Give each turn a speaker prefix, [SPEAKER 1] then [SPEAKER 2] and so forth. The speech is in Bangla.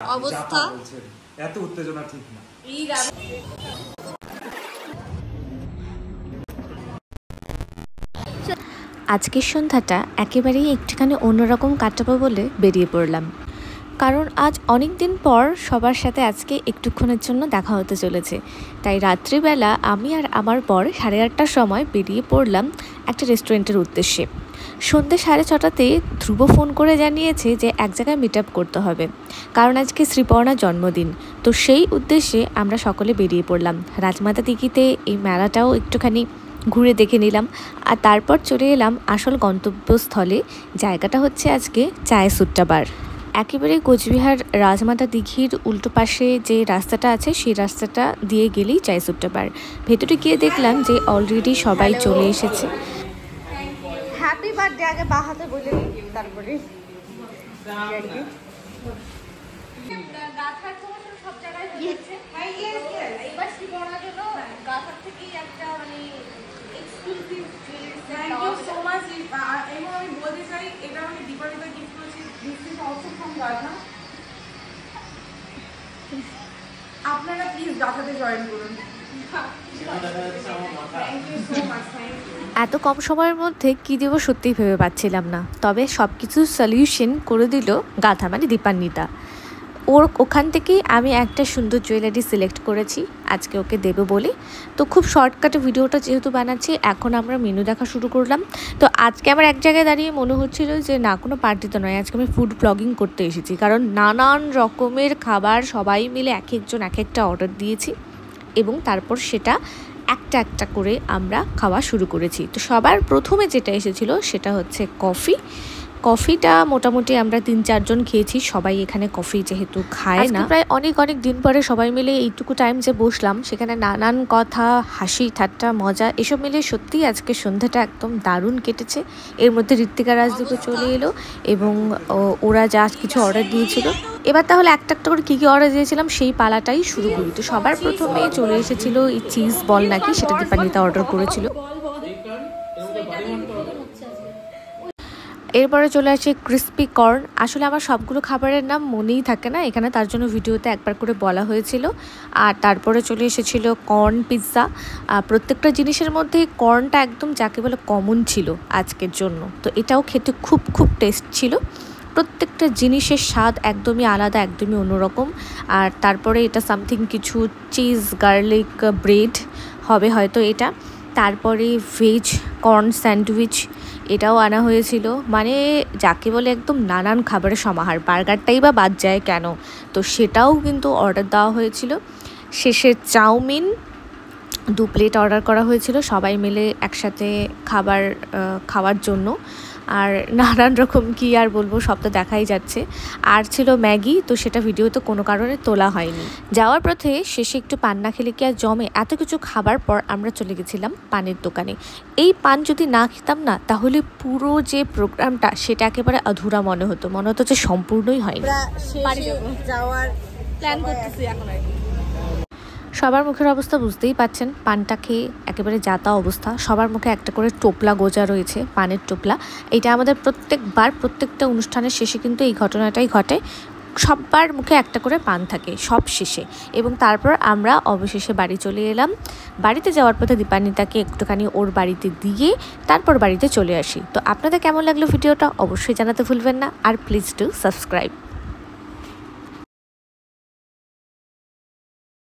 [SPEAKER 1] অবস্থা
[SPEAKER 2] এত উত্তেজনা ঠিক না।
[SPEAKER 3] আজকের সন্ধ্যাটা একেবারেই একটুখানি অন্যরকম কাটাবো বলে বেরিয়ে পড়লাম, কারণ আজ অনেক দিন পর সবার সাথে আজকে একটুক্ষণের জন্য দেখা হতে চলেছে। তাই রাত্রিবেলা আমি আর আমার বর 8:30টার সময় বেরিয়ে পড়লাম একটা রেস্টুরেন্টের উদ্দেশ্যে। সন্ধ্যে 6:30টাতে ধ্রুব ফোন করে জানিয়েছে যে এক জায়গায় মিট আপ করতে হবে, কারণ আজকে শ্রীপর্ণার জন্মদিন। তো সেই উদ্দেশ্যে আমরা সকলে বেরিয়ে পড়লাম। রাজমাতা দিঘিতে এই মেলাটাও একটুখানি ঘুরে দেখে নিলাম, আর তারপর চলে এলাম আসল গন্তব্যস্থলে। জায়গাটা হচ্ছে আজকে চায়সুট্টা বার। একেবারে কোচবিহার রাজমাতা দিঘির উল্টো পাশে যে রাস্তাটা আছে সেই রাস্তাটা দিয়ে গেলেই চায়সুট্টা বার। ভেতরে গিয়ে দেখলাম যে অলরেডি সবাই চলে এসেছে।
[SPEAKER 1] হ্যাপি বার্থডে আগে বা হাতে বলে দিই, তারপরে গাথার প্রমোশন সব জায়গায় হচ্ছে। এবার শ্রীপর্ণার জন্য গাথার থেকেই একটা মানে exclusive jewellery set. Thank you so much. এবং আমি বলতে চাই এটা আমি দীপালিকে গিফট করেছি। This is also from Gatha. আপনারা প্লিজ গাথাতে জয়েন করুন।
[SPEAKER 3] এত কম সময়ের মধ্যে কী দেবো সত্যিই ভেবে পাচ্ছিলাম না, তবে সব কিছু সলিউশন করে দিল গাথা মানে দীপান্বিতা। ওখান থেকেই আমি একটা সুন্দর জুয়েলারি সিলেক্ট করেছি আজকে ওকে দেবো বলে। তো খুব শর্টকাটে ভিডিওটা যেহেতু বানাচ্ছি, এখন আমরা মেনু দেখা শুরু করলাম। তো আজকে আমার এক জায়গায় দাঁড়িয়ে মনে হচ্ছিল যে না, কোনো পার্টিতে নয়, আজকে আমি ফুড ব্লগিং করতে এসেছি, কারণ নানান রকমের খাবার সবাই মিলে এক একজন এক একটা অর্ডার দিয়েছি এবং তারপর সেটা একটা একটা করে আমরা খাওয়া শুরু করেছি। তো সবার প্রথমে যেটা এসেছিলো সেটা হচ্ছে কফিটা মোটামুটি আমরা 3-4 জন খেয়েছি। সবাই এখানে কফি যেহেতু খায় না, প্রায় অনেক দিন পরে সবাই মিলে এইটুকু টাইম যে বসলাম, সেখানে নানান কথা, হাসি ঠাট্টা, মজা এসব মিলে সত্যিই আজকে সন্ধ্যাটা একদম দারুণ কেটেছে। এর মধ্যে ঋত্বিকা রাজদীপও চলে এলো এবং ওরা যা কিছু অর্ডার দিয়েছিল। এবার তাহলে একটা একটা করে কী অর্ডার দিয়েছিলাম সেই পালাটাই শুরু করি। তো সবার প্রথমে চলে এসেছিল এই চিজ বল নাকি, সেটা দীপান্বিতা অর্ডার করেছিল। এরপরে চলে আসে ক্রিস্পি কর্ন। আসলে আমার সবগুলো খাবারের নাম মনেই থাকে না এখানে, তার জন্য ভিডিওতে একবার করে বলা হয়েছিল। আর তারপরে চলে এসেছিল কর্ন পিৎজা। প্রত্যেকটা জিনিসের মধ্যে কর্নটা একদম যাকে বলে কমন ছিল আজকের জন্য। তো এটাও খেতে খুব টেস্ট ছিল। প্রত্যেকটা জিনিসের স্বাদ একদমই আলাদা, একদমই অন্যরকম। আর তারপরে এটা সামথিং কিছু চিজ গার্লিক ব্রেড হবে হয়তো এটা। তারপরে ভেজ কর্ন স্যান্ডউইচ এটাও আনা হয়েছিল। মানে যাকে বলে একদম নানান খাবারের সমাহার। বার্গারটাই বা বাদ যায় কেন, তো সেটাও কিন্তু অর্ডার দেওয়া হয়েছিল। শেষে চাউমিন 2 প্লেট অর্ডার করা হয়েছিল সবাই মিলে একসাথে খাওয়ার জন্য। আর নানান রকম কি আর বলবো, সব তো দেখাই যাচ্ছে। আর ছিল ম্যাগি, তো সেটা ভিডিওতে কোনো কারণে তোলা হয়নি। যাওয়ার পথে শেষে একটু পান না খেলে কি আর জমে। এত কিছু খাবার পর আমরা চলে গেছিলাম পানের দোকানে। এই পান যদি না খেতাম না, তাহলে পুরো যে প্রোগ্রামটা সেটা একেবারে অধুরা মনে হতো যে সম্পূর্ণই হয়নি।
[SPEAKER 1] যাওয়ার প্ল্যান করতেছি এখন।
[SPEAKER 3] সবার মুখের অবস্থা বুঝতেই পাচ্ছেন, পানটা খেয়ে একেবারে যাতা অবস্থা। সবার মুখে একটা করে টোপলা গোজা রয়েছে, পানের টোপলা। এটা আমাদের প্রত্যেকটা অনুষ্ঠানের শেষে কিন্তু এই ঘটনাটাই ঘটে। সবার মুখে একটা করে পান থাকে সব শেষে। এবং তারপর আমরা অবশেষে বাড়ি চলে এলাম। বাড়িতে যাওয়ার পথে দীপান্বিতাকে একটুখানি ওর বাড়িতে দিয়ে তারপর বাড়িতে চলে আসি। তো আপনাদের কেমন লাগলো ভিডিওটা অবশ্যই জানাতে ভুলবেন না, আর প্লিজ ডু সাবস্ক্রাইব।